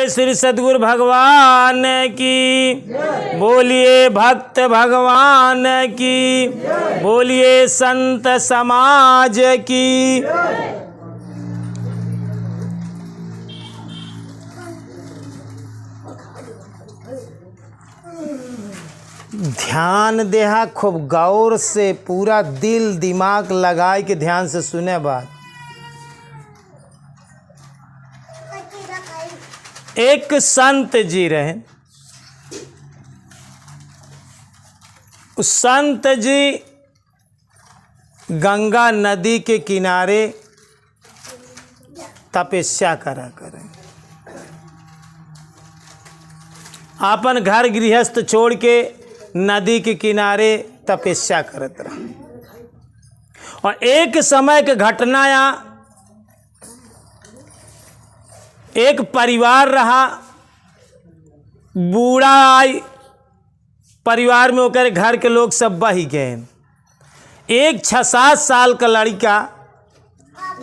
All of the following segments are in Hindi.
श्री सद्गुरु भगवान की, बोलिए भक्त भगवान की, बोलिए संत समाज की। ध्यान देहा खूब गौर से, पूरा दिल दिमाग लगाए के ध्यान से सुने बात। एक संत जी रहे। उस संत जी गंगा नदी के किनारे तपस्या करा करें। अपन घर गृहस्थ छोड़ के नदी के किनारे तपस्या करत रहा। और एक समय के घटना यहाँ, एक परिवार रहा, बूढ़ा आई, परिवार में होकर घर के लोग सब बही गए। एक 6-7 साल का लड़का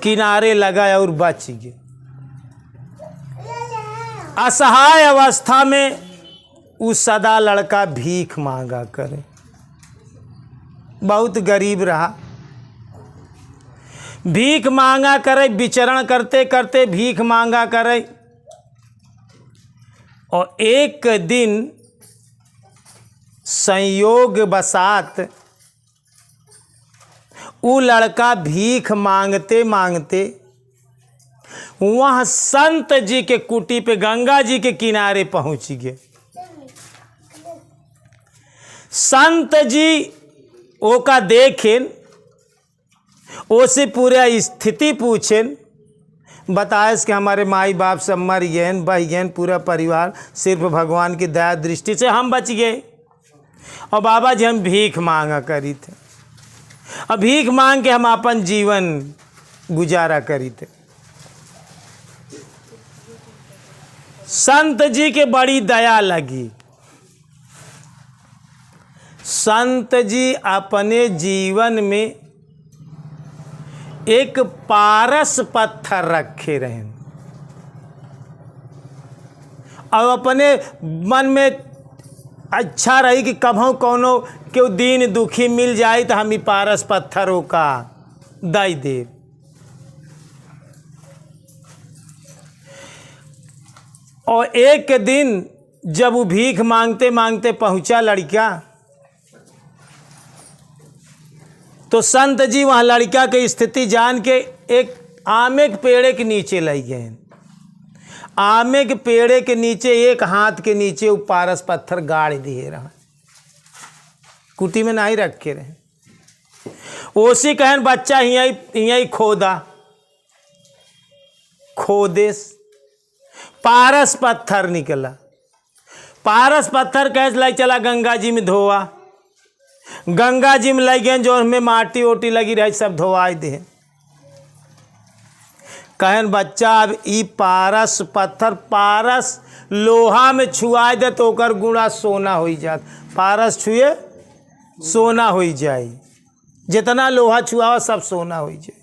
किनारे लगा और बच गए। असहाय अवस्था में उस सदा लड़का भीख मांगा करे, बहुत गरीब रहा। भीख मांगा करे, विचरण करते करते भीख मांगा करे। और एक दिन संयोग बसात वो लड़का भीख मांगते मांगते वहाँ संत जी के कुटी पे, गंगा जी के किनारे पहुँच गए। संत जी ओका देखें, ओसे पूरा स्थिति पूछें, बताएस कि हमारे माई बाप सब मर गए, बह गए, पूरा परिवार, सिर्फ भगवान की दया दृष्टि से हम बच गए। और बाबा जी हम भीख मांगा करी थे, अब भीख मांग के हम अपन जीवन गुजारा करी थे। संत जी के बड़ी दया लगी। संत जी अपने जीवन में एक पारस पत्थर रखे रहे और अपने मन में अच्छा रही कि कभों कोनो क्यों दीन दुखी मिल जाए तो हम ही पारस पत्थरों का दई दे। और एक दिन जब वो भीख मांगते मांगते पहुंचा लड़का, तो संत जी वहाँ लड़का की स्थिति जान के एक आमे के पेड़े के नीचे ले गए। आमे के पेड़े के नीचे एक हाथ के नीचे वो पारस पत्थर गाड़ दिए रहा, कुटी में नहीं रखे रहे। ओसी कहन बच्चा यही खोदा, खोदेस पारस पत्थर निकला। पारस पत्थर कैसे लाई चला गंगा जी में धोआ। गंगा जी में लग गए, जो हमें माटी ओटी लगी रही सब धोआई दे। कहन बच्चा अब ई पारस पत्थर, पारस लोहा में छुआ दे तो ओकर गुणा सोना हो जात। पारस छुए सोना हो जाए, जितना लोहा छुआ सब सोना हो जाए।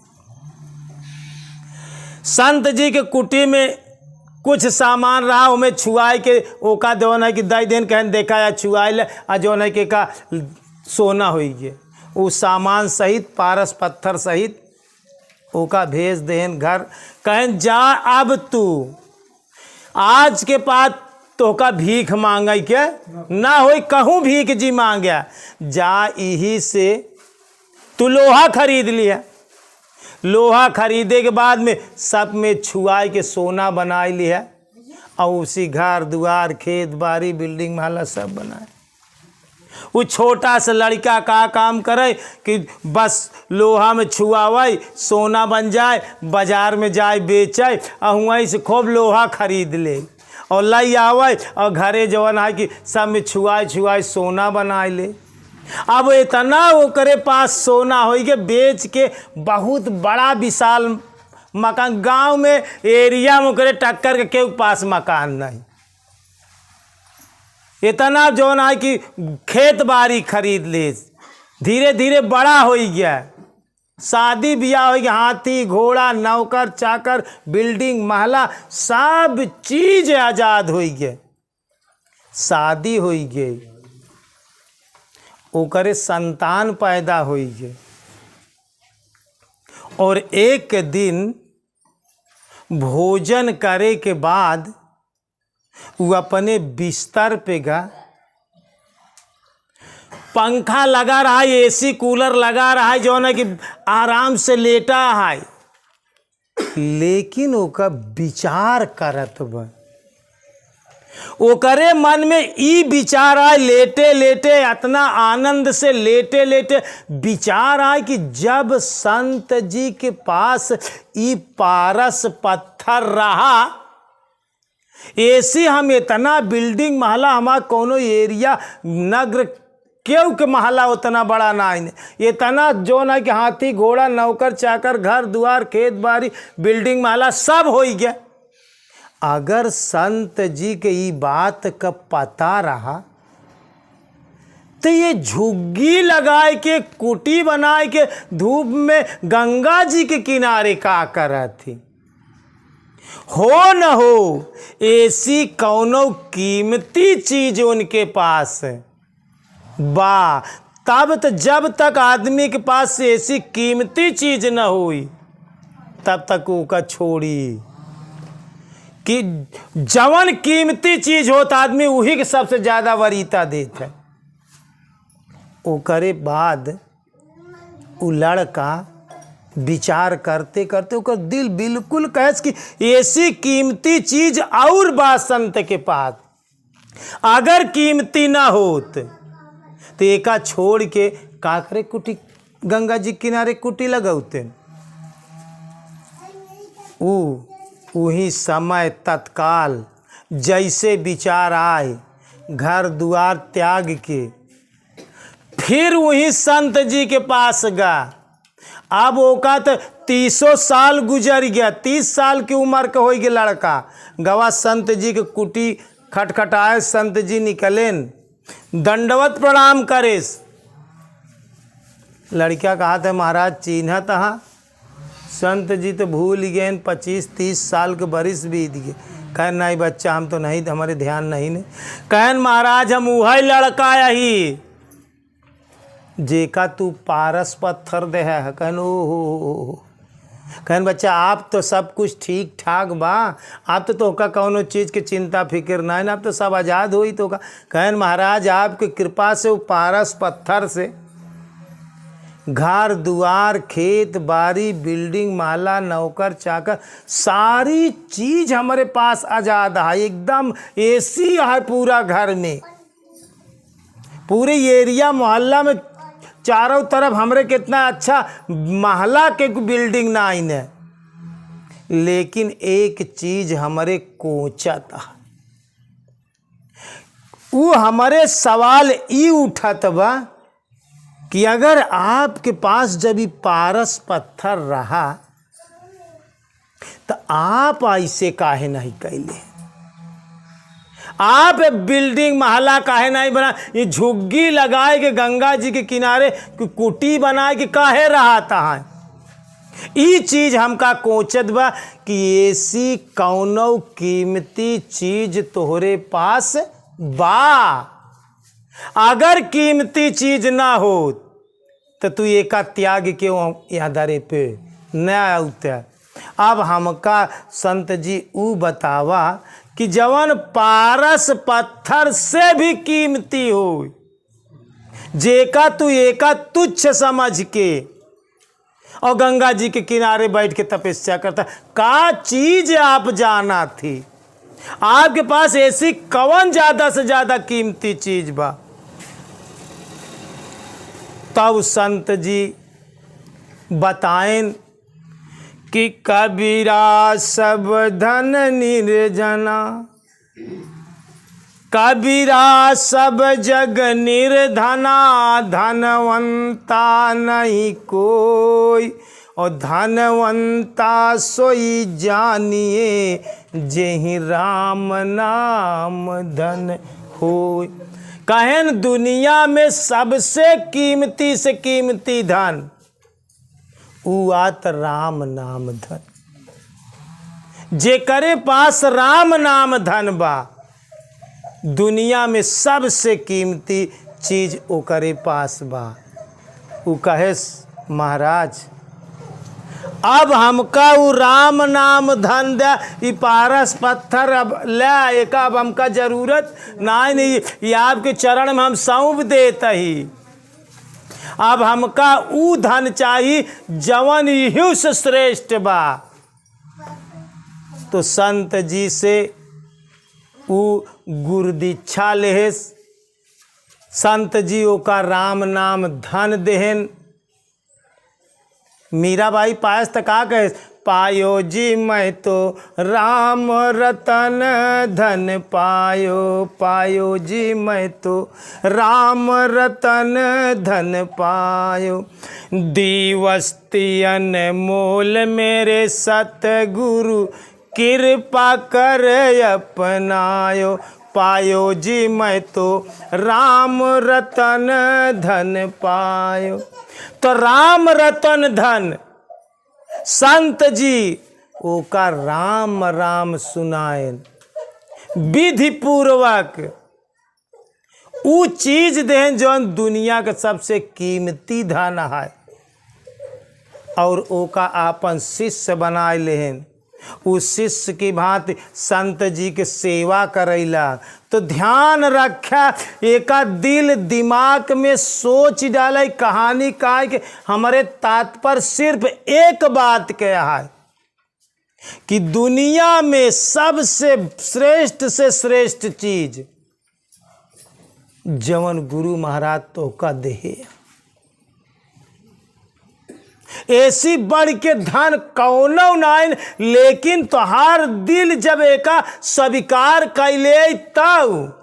संत जी के कुटी में कुछ सामान रहा, उमें छुआए के ओका जौन है कि दई देन कहन देखा या छुआए ले, आ जौन है कि का सोना हो गए। वो सामान सहित पारस पत्थर सहित ओका भेज देन घर। कहन जा अब तू आज के बाद तो का भीख मांगे के ना होई, कहूँ भीख जी मांगया, जा यही से तू लोहा खरीद लिया। लोहा खरीदे के बाद में सब में छुआए के सोना बना लिया। और उसी घर दुआर खेत बाड़ी बिल्डिंग महला सब बनाए। वो छोटा सा लड़का का काम करे कि बस लोहा में छुआवे, सोना बन जाए, बाजार में जाए बेचे, और वहीं से खूब लोहा खरीद ले और लाई आवे और घरे जवन है कि सब में छुआए छुआए सोना बना ले। अब इतना वो करे पास सोना हो गया, बेच के बहुत बड़ा विशाल मकान, गांव में एरिया में करे टक्कर के केहू पास मकान नहीं। इतना जो ना कि खेत बाड़ी खरीद ले, धीरे धीरे बड़ा हो गया। शादी ब्याह हो गया, हाथी घोड़ा नौकर चाकर बिल्डिंग महला सब चीज आजाद हो गए। शादी हो गई, ओकरे संतान पैदा हो गए, और एक दिन भोजन करे के बाद वो अपने बिस्तर पे गा, पंखा लगा रहा है, एसी कूलर लगा रहा है, जो है कि आराम से लेटा है, लेकिन ओका विचार करत बा। ओकरे मन में ई विचार आए, लेटे लेटे इतना आनंद से लेटे लेटे विचार आए कि जब संत जी के पास ई पारस पत्थर रहा, ऐसे हम इतना बिल्डिंग महला हमारा कोनो एरिया नगर क्यों के महला उतना बड़ा ना है, इतना जो ना कि हाथी घोड़ा नौकर चाकर घर द्वार खेत बाड़ी बिल्डिंग महला सब हो गया। अगर संत जी के ये बात का पता रहा तो ये झुग्गी लगाए के कुटी बनाए के धूप में गंगा जी के किनारे का कर थी। हो न हो ऐसी कौनो कीमती चीज उनके पास बा, तब तो जब तक आदमी के पास ऐसी कीमती चीज न हुई तब तक उसका छोड़ी कि जवन कीमती चीज होता आदमी वही के सबसे ज्यादा वरीयता देता है। ओकरे बाद वो लड़का विचार करते करते ओकर दिल बिल्कुल कहस कि ऐसी कीमती चीज और बा संत के पास, अगर कीमती ना होत तो एका छोड़ के का करे, कुटी गंगा जी किनारे कुटी लगौते। वही समय तत्काल जैसे विचार आए, घर द्वार त्याग के फिर वही संत जी के पास गा। अब ओका तो 30 साल गुजर गया, 30 साल की उम्र का हो गया लड़का। गवा संत जी के कुटी खटखटाए, संत जी निकलेन, दंडवत प्रणाम करेस। लड़का कहा था महाराज चिन्हत हाँ, संत जी तो भूल गए, 25-30 साल के बरिस बीत गए। कहन नहीं बच्चा हम तो नहीं, हमारे ध्यान नहीं ने। कहन महाराज हम वही लड़का यही जेका तू पारस पत्थर दे है। कहन ओ कहन बच्चा आप तो सब कुछ ठीक ठाक बा, आप तो का कौनो चीज़ की चिंता फिक्र नहीं, आप तो सब आज़ाद हुई तो का। कहन महाराज आपकी कृपा से वो पारस पत्थर से घर द्वार खेत बाड़ी बिल्डिंग महला नौकर चाकर सारी चीज हमारे पास आज़ाद है, एकदम एसी है पूरा घर में, पूरे एरिया मोहल्ला में चारों तरफ हमरे कितना अच्छा महला के बिल्डिंग ना आई है। लेकिन एक चीज हमारे कोचा था, वो हमारे सवाल ई उठत बा कि अगर आपके पास जब ये पारस पत्थर रहा तो आप ऐसे काहे नहीं कैले, आप बिल्डिंग महला काहे नहीं बना, ये झुग्गी लगाए के गंगा जी के किनारे कुटी बनाए के काहे रहा था। ये चीज हमका कोचत बा कि ऐसी कौनो कीमती चीज तोहरे पास बा, अगर कीमती चीज ना हो तो तू एका त्याग क्यों यहाँ दरे पे न आउता। अब हमका संत जी ऊ बतावा कि जवन पारस पत्थर से भी कीमती हो, जेका तू एका तुच्छ समझ के और गंगा जी के किनारे बैठ के तपस्या करता, का चीज आप जाना थी, आपके पास ऐसी कौन ज्यादा से ज्यादा कीमती चीज बा। तब संत जी बताएं कि कबीरा सब धन निर्जना, कबीरा सब जग निर्धना, धनवंता नहीं कोई, और धनवंता सोई जानिए, जेहि राम नाम धन होय। कहन दुनिया में सबसे कीमती से कीमती धन ऊ आत राम नाम धन। जेकरे पास राम नाम धन बा, दुनिया में सबसे कीमती चीज ओकरे पास बा। ऊ कहे महाराज अब हमका ऊ राम नाम धन दे, ई पारस पत्थर अब ले एक, अब हमका जरूरत नहीं, ये आपके चरण में हम सौंप देते ही। अब हमका ऊ धन चाहिए जवन यहू से श्रेष्ठ बा। तो संत जी से ऊ गुरु दीक्षा ले, संत जी ओका राम नाम धन देहन। मीराबाई पायस तक का कहे, पायो जी मैं तो राम रतन धन पायो, पायो जी मैं तो राम रतन धन पायो। दिवस्तियन मोल मेरे सतगुरु कृपा कर अपनायो, पायो जी मैं तो राम रतन धन पायो। तो राम रतन धन संत जी ओका राम राम सुनाएन विधि पूर्वक। ऊ चीज दें जो दुनिया का सबसे कीमती धन है, और ओका आपन शिष्य बनाए लेहन। उस शिष्य की भांति संत जी के सेवा करैला। तो ध्यान रखा, एका दिल दिमाग में सोच डाले कहानी का है कि हमारे तात्पर्य सिर्फ एक बात क्या है कि दुनिया में सबसे श्रेष्ठ से श्रेष्ठ चीज जवन गुरु महाराज तो का देहे, ऐसी बढ़ के धन कौनो नाइन। लेकिन तोहार दिल जब एका स्वीकार कैले तब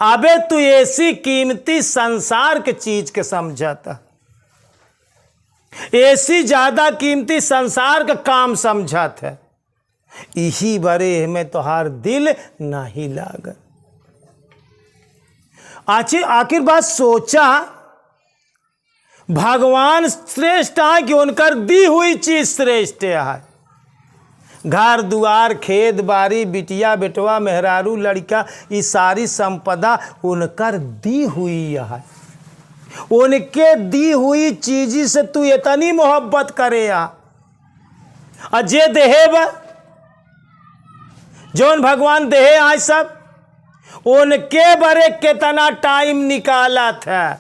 अबे तू ऐसी कीमती संसार के चीज के समझता, ऐसी ज्यादा कीमती संसार का काम समझत है। यही बरे में तोहार दिल नहीं लागत। आखिर बात सोचा, भगवान श्रेष्ठ है कि उनकर दी हुई चीज श्रेष्ठ है। घर दुआर खेत बाड़ी बिटिया बेटवा मेहरारू लड़का, ये सारी संपदा उनकर दी हुई है। उनके दी हुई चीज से तू इतनी मोहब्बत करे अजय देहे बा जौन भगवान देहे आज सब उनके बरे कितना टाइम निकाला था।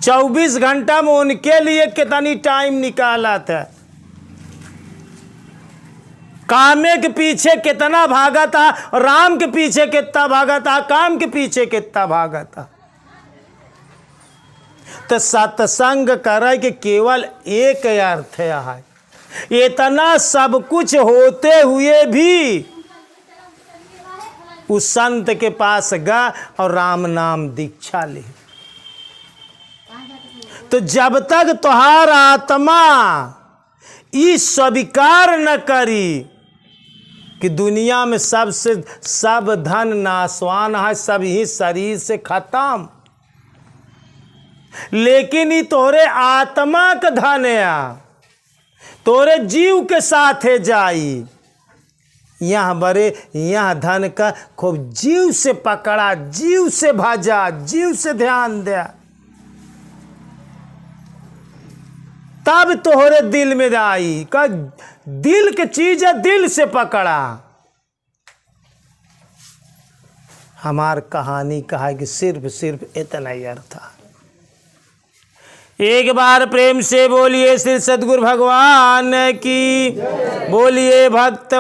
24 घंटा में उनके लिए कितनी टाइम निकाला था। कामे के पीछे कितना भागा था, राम के पीछे कितना भागा था, काम के पीछे कितना भागा था। तो सत्संग करे के केवल एक अर्थ है, इतना सब कुछ होते हुए भी उस संत के पास गा और राम नाम दीक्षा ले। तो जब तक तुहार आत्मा इस स्वीकार न करी कि दुनिया में सबसे सब धन नाशवान है, सब ही शरीर से खत्म, लेकिन ये तोरे आत्मा का धन है, तोरे जीव के साथ है जाई। यहाँ बड़े यहाँ धन का खूब जीव से पकड़ा, जीव से भाजा, जीव से ध्यान दिया, तब तोहरे दिल में आई का दिल के चीज है, दिल से पकड़ा। हमार कहानी कहा कि सिर्फ इतना ही अर्थ है। एक बार प्रेम से बोलिए श्री सद्गुरु भगवान की, बोलिए भक्त